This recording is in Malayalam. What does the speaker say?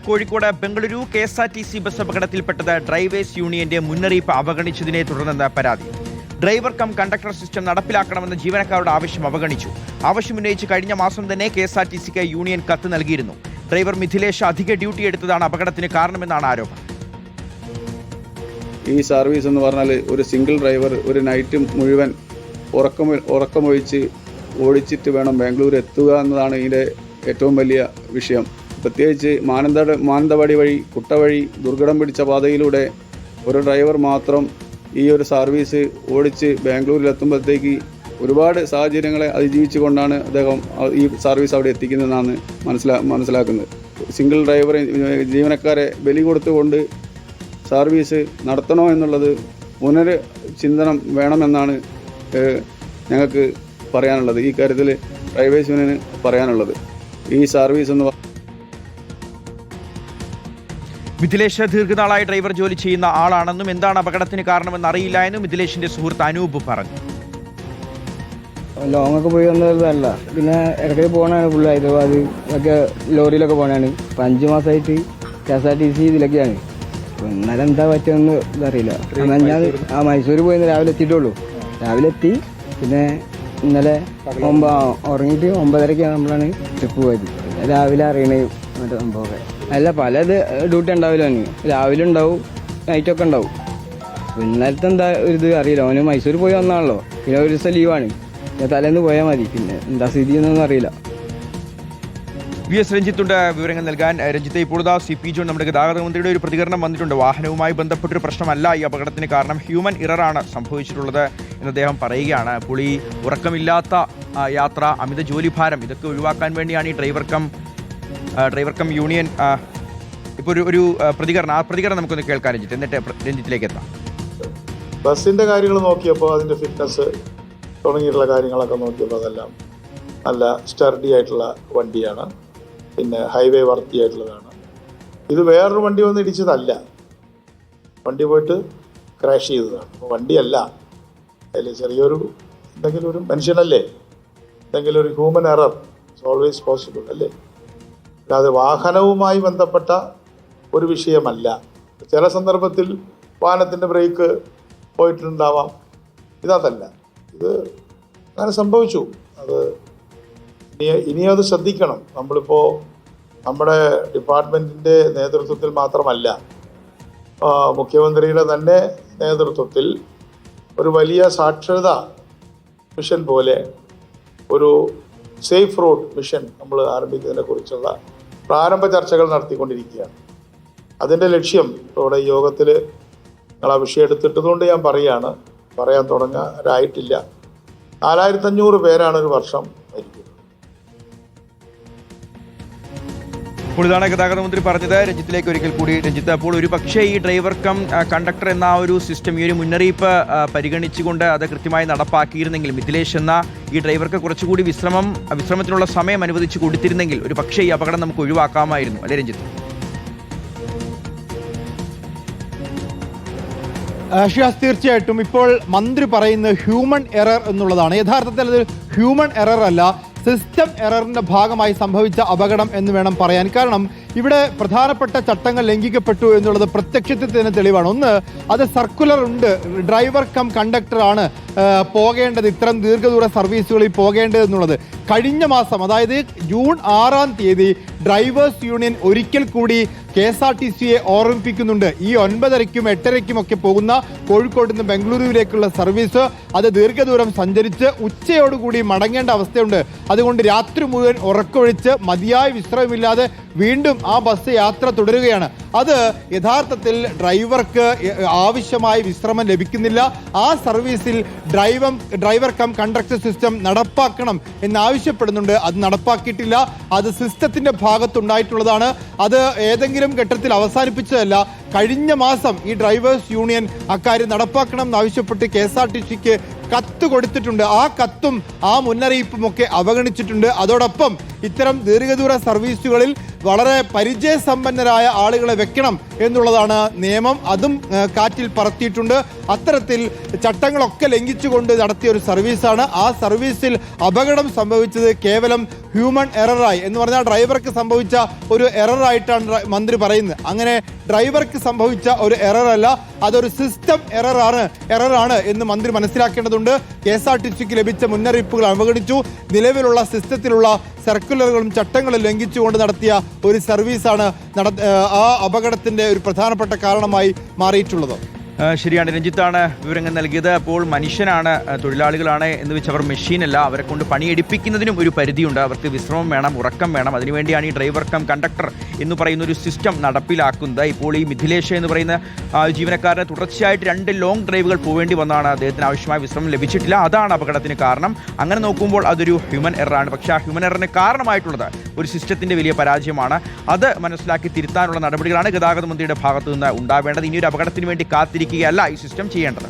കോഴിക്കോട് ബംഗളൂരു KSRTC ബസ് അപകടത്തിൽപ്പെട്ടത് ഡ്രൈവേഴ്സ് യൂണിയന്റെ മുന്നറിയിപ്പ് അവഗണിച്ചതിനെ തുടർന്നെന്ന പരാതി. ഡ്രൈവർ കം കണ്ടക്ടർ സിസ്റ്റം നടപ്പിലാക്കണമെന്ന ജീവനക്കാരുടെ ആവശ്യം അവഗണിച്ചു. ആവശ്യമുന്നയിച്ച് കഴിഞ്ഞ മാസം തന്നെ KSRTCക്ക് യൂണിയൻ കത്ത് നൽകിയിരുന്നു. ഡ്രൈവർ മിഥിലേഷ് അധിക ഡ്യൂട്ടി എടുത്തതാണ് അപകടത്തിന് കാരണമെന്നാണ് ആരോപണം. ഈ സർവീസ് എന്ന് പറഞ്ഞാൽ ഒരു സിംഗിൾ ഡ്രൈവർ ഒരു നൈറ്റ് മുഴുവൻ ഉറക്കമൊഴിച്ച് ഓടിച്ചിട്ട് വേണം ബാംഗ്ലൂർ എത്തുക എന്നതാണ് ഇതിൻ്റെ ഏറ്റവും വലിയ വിഷയം. പ്രത്യേകിച്ച് മാനന്തവാടി വഴി കുട്ട വഴി ദുർഘടം പിടിച്ച പാതയിലൂടെ ഒരു ഡ്രൈവർ മാത്രം ഈ ഒരു സർവീസ് ഓടിച്ച് ബാംഗ്ലൂരിലെത്തുമ്പോഴത്തേക്ക് ഒരുപാട് സാഹചര്യങ്ങളെ അതിജീവിച്ചുകൊണ്ടാണ് അദ്ദേഹം ഈ സർവീസ് അവിടെ എത്തിക്കുന്നതെന്നാണ് മനസ്സിലാക്കുന്നത്. സിംഗിൾ ഡ്രൈവർ ജീവനക്കാരെ ബലി കൊടുത്തുകൊണ്ട് സർവീസ് നടത്തണോ എന്നുള്ളത് പുനർചിന്തനം വേണമെന്നാണ് ഞങ്ങൾക്ക് പറയാനുള്ളത്. ഈ കാര്യത്തിൽ ഡ്രൈവേഴ്സ് യൂണിയന് പറയാനുള്ളത് ഈ സർവീസ് എന്ന് മിഥിലേഷ് ദീർഘനാളായി ഡ്രൈവർ ജോലി ചെയ്യുന്ന ആളാണെന്നും എന്താണ് അപകടത്തിന് കാരണമെന്ന് അറിയില്ല എന്നും മിഥിലേഷിന്റെ സുഹൃത്ത് അനൂപ് പറഞ്ഞു. ലോങ്ങൊക്കെ പോയി വന്നതല്ല, പിന്നെ ഇടയ്ക്ക് പോകണാണ് ഫുള്ള് ഹൈദരാബാദ് ഒക്കെ ലോറിയിലൊക്കെ പോകണാണ്. ഇപ്പം 5 മാസമായിട്ട് KSRTC ഇതിലൊക്കെയാണ്. ഇന്നലെ എന്താ പറ്റുമെന്ന് ഇതറിയില്ല. ഞാൻ മൈസൂർ പോയി രാവിലെ എത്തിയിട്ടുള്ളൂ. രാവിലെ എത്തി, പിന്നെ ഇന്നലെ ഉറങ്ങിയിട്ട് 9:30 നമ്മളാണ് ട്രിപ്പ് പോയത്. രാവിലെ അറിയണേ മറ്റേ സംഭവമൊക്കെ അല്ല, പല ഡ്യൂട്ടി ഉണ്ടാവില്ല. രാവിലെ ഉണ്ടാവും, നൈറ്റൊക്കെ ഉണ്ടാവും. ഇന്നലത്തെ എന്താ ഒരു ഇത് അറിയില്ല. അവന് മൈസൂർ പോയി വന്നാണല്ലോ, പിന്നെ ഒരു ദിവസം ലീവാണ്. തലേന്ന് പോയാൽ മതി, പിന്നെ എന്താ സ്ഥിതി എന്നൊന്നും അറിയില്ല. VS രഞ്ജിത്തുണ്ട് വിവരങ്ങൾ നൽകാൻ. രഞ്ജിത്ത്, ഇപ്പോൾ CP ജോൺ നമ്മുടെ ഗതാഗത മന്ത്രിയുടെ ഒരു പ്രതികരണം വന്നിട്ടുണ്ട്. വാഹനവുമായി ബന്ധപ്പെട്ടൊരു പ്രശ്നമല്ല ഈ അപകടത്തിന് കാരണം, ഹ്യൂമൻ ഇററാണ് സംഭവിച്ചിട്ടുള്ളത് എന്ന് അദ്ദേഹം പറയുകയാണ്. അപ്പോൾ ഈ ഉറക്കമില്ലാത്ത യാത്ര, അമിത ജോലിഭാരം, ഇതൊക്കെ ഒഴിവാക്കാൻ വേണ്ടിയാണ് ഈ ഡ്രൈവർ കം യൂണിയൻ ഇപ്പോൾ ഒരു പ്രതികരണം നമുക്കൊന്ന് കേൾക്കാം രഞ്ജിത്ത്, എന്നിട്ട് രഞ്ജിത്തിലേക്ക് എത്താം. ബസ്സിൻ്റെ കാര്യങ്ങൾ നോക്കിയപ്പോൾ അതിൻ്റെ ഫിറ്റ്നസ് തുടങ്ങിയിട്ടുള്ള കാര്യങ്ങളൊക്കെ നോക്കിയപ്പോൾ അതെല്ലാം നല്ല സ്റ്റർഡി ആയിട്ടുള്ള വണ്ടിയാണ്, പിന്നെ ഹൈവേ വർത്തിയായിട്ടുള്ളതാണ്. ഇത് വേറൊരു വണ്ടി വന്ന് ഇടിച്ചതല്ല, വണ്ടി പോയിട്ട് ക്രാഷ് ചെയ്തതാണ്. അപ്പോൾ വണ്ടിയല്ല, അതിൽ ചെറിയൊരു എന്തെങ്കിലും ഒരു മനുഷ്യനല്ലേ, എന്തെങ്കിലും ഒരു human error it's always possible അല്ലേ. അല്ലാതെ വാഹനവുമായി ബന്ധപ്പെട്ട ഒരു വിഷയമല്ല. ചില സന്ദർഭത്തിൽ വാഹനത്തിൻ്റെ ബ്രേക്ക് പോയിട്ടുണ്ടാവാം, ഇതല്ല. ഇത് അങ്ങനെ സംഭവിച്ചു. അത് ഇനിയും അത് ശ്രദ്ധിക്കണം. നമ്മളിപ്പോൾ നമ്മുടെ ഡിപ്പാർട്ട്മെൻറ്റിൻ്റെ നേതൃത്വത്തിൽ മാത്രമല്ല, മുഖ്യമന്ത്രിയുടെ തന്നെ നേതൃത്വത്തിൽ ഒരു വലിയ സാക്ഷരതാ മിഷൻ പോലെ ഒരു സേഫ് റോഡ് മിഷൻ നമ്മൾ ആരംഭിക്കുന്നതിനെ കുറിച്ചുള്ള പ്രാരംഭ ചർച്ചകൾ നടത്തിക്കൊണ്ടിരിക്കുകയാണ്. അതിൻ്റെ ലക്ഷ്യം ഇവിടെ ഈ യോഗത്തിൽ നിങ്ങൾ ആ വിഷയം എടുത്തിട്ടതുകൊണ്ട് ഞാൻ പറയാൻ തുടങ്ങാറായിട്ടില്ല. 4500 പേരാണ് ഒരു വർഷം മരിക്കുന്നത്. അപ്പോൾ ഇതാണ് ഗതാഗത മന്ത്രി പറഞ്ഞത്. രഞ്ജിത്തിലേക്ക് ഒരിക്കൽ കൂടി രഞ്ജിത്ത്, അപ്പോൾ ഒരു പക്ഷേ ഈ ഡ്രൈവർ കം കണ്ടക്ടർ എന്ന ആ ഒരു സിസ്റ്റം, ഈ ഒരു മുന്നറിയിപ്പ് പരിഗണിച്ചുകൊണ്ട് അത് കൃത്യമായി നടപ്പാക്കിയിരുന്നെങ്കിൽ, മിഥിലേഷ് എന്ന ഈ ഡ്രൈവർക്ക് കുറച്ചുകൂടി വിശ്രമത്തിനുള്ള സമയം അനുവദിച്ചു കൊടുത്തിരുന്നെങ്കിൽ ഒരു പക്ഷേ ഈ അപകടം നമുക്ക് ഒഴിവാക്കാമായിരുന്നു, അല്ലേ രഞ്ജിത്ത്? ഷിയാസ്, തീർച്ചയായിട്ടും ഇപ്പോൾ മന്ത്രി പറയുന്നത് ഹ്യൂമൻ എറർ എന്നുള്ളതാണ്. യഥാർത്ഥത്തിൽ അത് ഹ്യൂമൻ എറർ അല്ല, സിസ്റ്റം എററിന്റെ ഭാഗമായി സംഭവിച്ച അപകടം എന്ന് വേണം പറയാൻ. കാരണം ഇവിടെ പ്രധാനപ്പെട്ട ചട്ടങ്ങൾ ലംഘിക്കപ്പെട്ടു എന്നുള്ളത് പ്രത്യക്ഷത്തിൽ തന്നെ തെളിവാണ്. ഒന്ന്, അത് സർക്കുലർ ഉണ്ട്, ഡ്രൈവർ കം കണ്ടക്ടർ ആണ് പോകേണ്ടത്, ഇത്തരം ദീർഘദൂര സർവീസുകളിൽ പോകേണ്ടത് എന്നുള്ളത്. കഴിഞ്ഞ മാസം, അതായത് ജൂൺ 6-ാം തീയതി ഡ്രൈവേഴ്സ് യൂണിയൻ ഒരിക്കൽ കൂടി KSRTCയെ ഓർമ്മിപ്പിക്കുന്നുണ്ട്. ഈ 9:30-ക്കും 8:30-ക്കും ഒക്കെ പോകുന്ന കോഴിക്കോട് നിന്ന് ബംഗളൂരുവിലേക്കുള്ള സർവീസ് അത് ദീർഘദൂരം സഞ്ചരിച്ച് ഉച്ചയോടുകൂടി മടങ്ങേണ്ട അവസ്ഥയുണ്ട്. അതുകൊണ്ട് രാത്രി മുഴുവൻ ഉറക്കമൊഴിച്ച് മതിയായ വിശ്രമമില്ലാതെ വീണ്ടും ആ ബസ് യാത്ര തുടരുകയാണ്. അത് യഥാർത്ഥത്തിൽ ഡ്രൈവർക്ക് ആവശ്യമായ വിശ്രമം ലഭിക്കുന്നില്ല. ആ സർവീസിൽ ഡ്രൈവർ കം കണ്ടക്ടർ സിസ്റ്റം നടപ്പാക്കണം എന്നാവശ്യപ്പെടുന്നുണ്ട്. അത് നടപ്പാക്കിയിട്ടില്ല. അത് സിസ്റ്റത്തിന്റെ ഭാഗത്തുണ്ടായിട്ടുള്ളതാണ്. അത് ഏതെങ്കിലും ഘട്ടത്തിൽ അവസാനിപ്പിച്ചതല്ല. കഴിഞ്ഞ മാസം ഈ ഡ്രൈവേഴ്സ് യൂണിയൻ അക്കാര്യം നടപ്പാക്കണം എന്നാവശ്യപ്പെട്ട് KSRTCക്ക് കത്ത് കൊടുത്തിട്ടുണ്ട്. ആ കത്തും ആ മുന്നറിയിപ്പും ഒക്കെ അവഗണിച്ചിട്ടുണ്ട്. അതോടൊപ്പം ഇത്തരം ദീർഘദൂര സർവീസുകളിൽ വളരെ പരിചയസമ്പന്നരായ ആളുകളെ വെക്കണം എന്നുള്ളതാണ് നിയമം. അതും കാറ്റിൽ പറത്തിയിട്ടുണ്ട്. അത്തരത്തിൽ ചട്ടങ്ങളൊക്കെ ലംഘിച്ചുകൊണ്ട് നടത്തിയ ഒരു സർവീസാണ്. ആ സർവീസിൽ അപകടം സംഭവിച്ചത് കേവലം ഹ്യൂമൻ എററായി എന്ന് പറഞ്ഞാൽ ഡ്രൈവർക്ക് സംഭവിച്ച ഒരു എററായിട്ടാണ് മന്ത്രി പറയുന്നത്. അങ്ങനെ ഡ്രൈവർക്ക് സംഭവിച്ച ഒരു എററല്ല, അതൊരു സിസ്റ്റം എററാണ് എന്ന് മന്ത്രി മനസ്സിലാക്കേണ്ടതുണ്ട്. KSRTCക്ക് ലഭിച്ച മുന്നറിയിപ്പുകൾ അവഗണിച്ചു. നിലവിലുള്ള സിസ്റ്റത്തിലുള്ള സർക്കുലറുകളും ചട്ടങ്ങളും ലംഘിച്ചുകൊണ്ട് നടത്തിയ ഒരു സർവീസാണ് ആ അപകടത്തിന്റെ ഒരു പ്രധാനപ്പെട്ട കാരണമായി മാറിയിട്ടുള്ളത്. ശരിയാണ്, രഞ്ജിത്താണ് വിവരങ്ങൾ നൽകിയത്. അപ്പോൾ മനുഷ്യനാണ്, തൊഴിലാളികളാണ് എന്ന് വെച്ച് അവർ മെഷീനല്ല. അവരെ കൊണ്ട് പണിയെടുപ്പിക്കുന്നതിനും ഒരു പരിധിയുണ്ട്. അവർക്ക് വിശ്രമം വേണം, ഉറക്കം വേണം. അതിനുവേണ്ടിയാണ് ഈ ഡ്രൈവർ കം കണ്ടക്ടർ എന്ന് പറയുന്ന ഒരു സിസ്റ്റം നടപ്പിലാക്കുന്നത്. ഇപ്പോൾ ഈ മിഥിലേഷ് എന്ന് പറയുന്ന ജീവനക്കാരന് തുടർച്ചയായിട്ട് 2 ലോങ് ഡ്രൈവുകൾ പോവേണ്ടി വന്നതാണ്. അദ്ദേഹത്തിന് ആവശ്യമായ വിശ്രമം ലഭിച്ചിട്ടില്ല. അതാണ് അപകടത്തിന് കാരണം. അങ്ങനെ നോക്കുമ്പോൾ അതൊരു ഹ്യൂമൻ എററാണ്. പക്ഷേ ആ ഹ്യൂമൻ എററിന് കാരണമായിട്ടുള്ളത് ഒരു സിസ്റ്റത്തിൻ്റെ വലിയ പരാജയമാണ്. അത് മനസ്സിലാക്കി തിരുത്താനുള്ള നടപടികളാണ് ഗതാഗത മന്ത്രിയുടെ ഭാഗത്തു നിന്ന് ഉണ്ടാവേണ്ടത്. ഇനിയൊരു അപകടത്തിന് വേണ്ടി കാത്തിരിക്കുകയല്ല ഈ സിസ്റ്റം ചെയ്യേണ്ടത്.